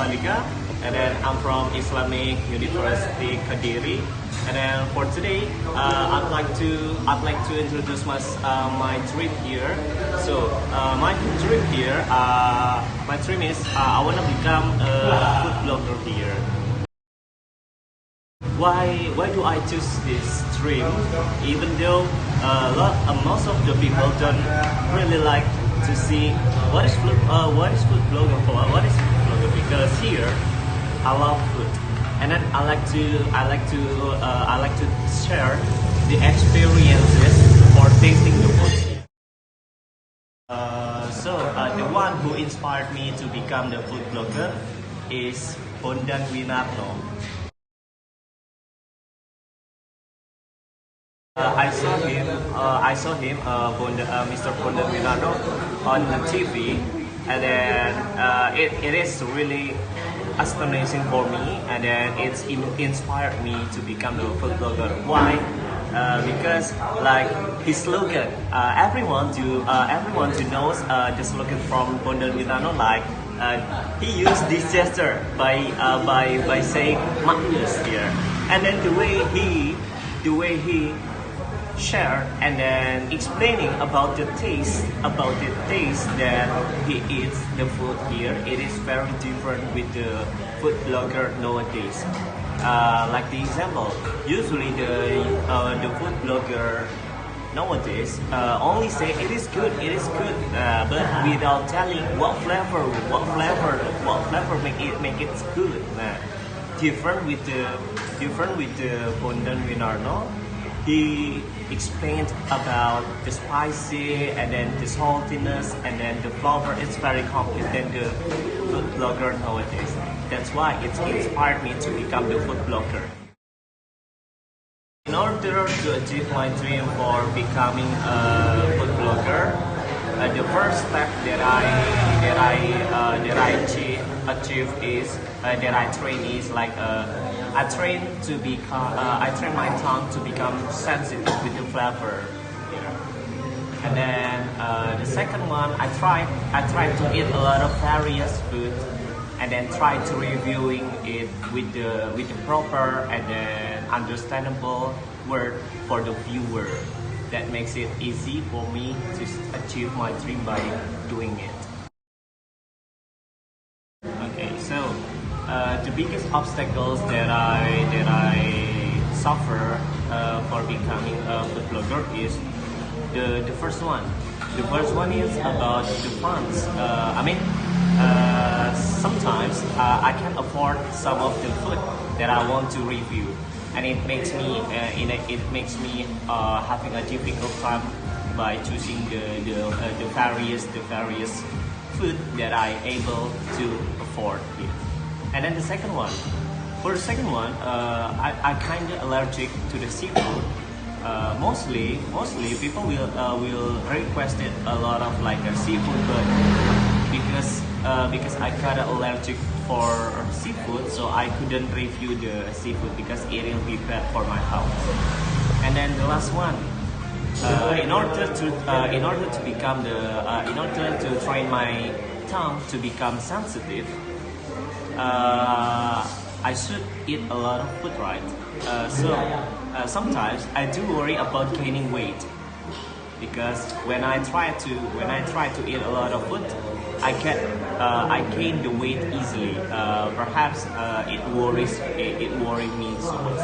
Andhika, and then I'm from Islamic University Kediri. And then for today, I'd like to introduce my dream here. So my dream here, my dream is I want to become a food blogger here. Why do I choose this dream? Even though most of the people don't really like to see what is food blogger for? What is food blogger? Because here I love food, and then I like to share the experiences for tasting the food. The one who inspired me to become the food blogger is Bondan Winarno. I saw him, Mr. Bondan Winarno, on the TV, and then it is really astonishing for me, and then it's inspired me to become a food blogger. Why? Because like his slogan, everyone to knows the slogan from Bondan Winarno, like he used this gesture by saying Magnus here, and then the way he shared and then explaining about the taste that he eats the food here. It is very different with the food blogger nowadays. Like the example, usually the food blogger nowadays only say it is good, but without telling what flavor make it good. Different with the Bondan Winarno. He explained about the spicy and then the saltiness and then the flavor. It's very complex than the food blogger nowadays. That's why it inspired me to become the food blogger. In order to achieve my dream for becoming a food blogger, the first step that I achieve is that I train is like I train my tongue to become sensitive with the flavor. And then the second one, I try to eat a lot of various food, and then try to reviewing it with the proper and then understandable word for the viewer. That makes it easy for me to achieve my dream by doing it. Okay, so the biggest obstacles that I suffer for becoming a food blogger is the first one. The first one is about the funds. Sometimes I can't afford some of the food that I want to review, and it makes me having a difficult time by choosing the various food that I able to afford here. And then the second one, I kind of allergic to the seafood. Mostly people will request it a lot of like a seafood, but because I got allergic for seafood, so I couldn't review the seafood because it will be bad for my health. And then the last one, in order to train my tongue to become sensitive, I should eat a lot of food, right? Sometimes I do worry about gaining weight, because when I try to eat a lot of food, I gain the weight easily. Perhaps it worries me so much.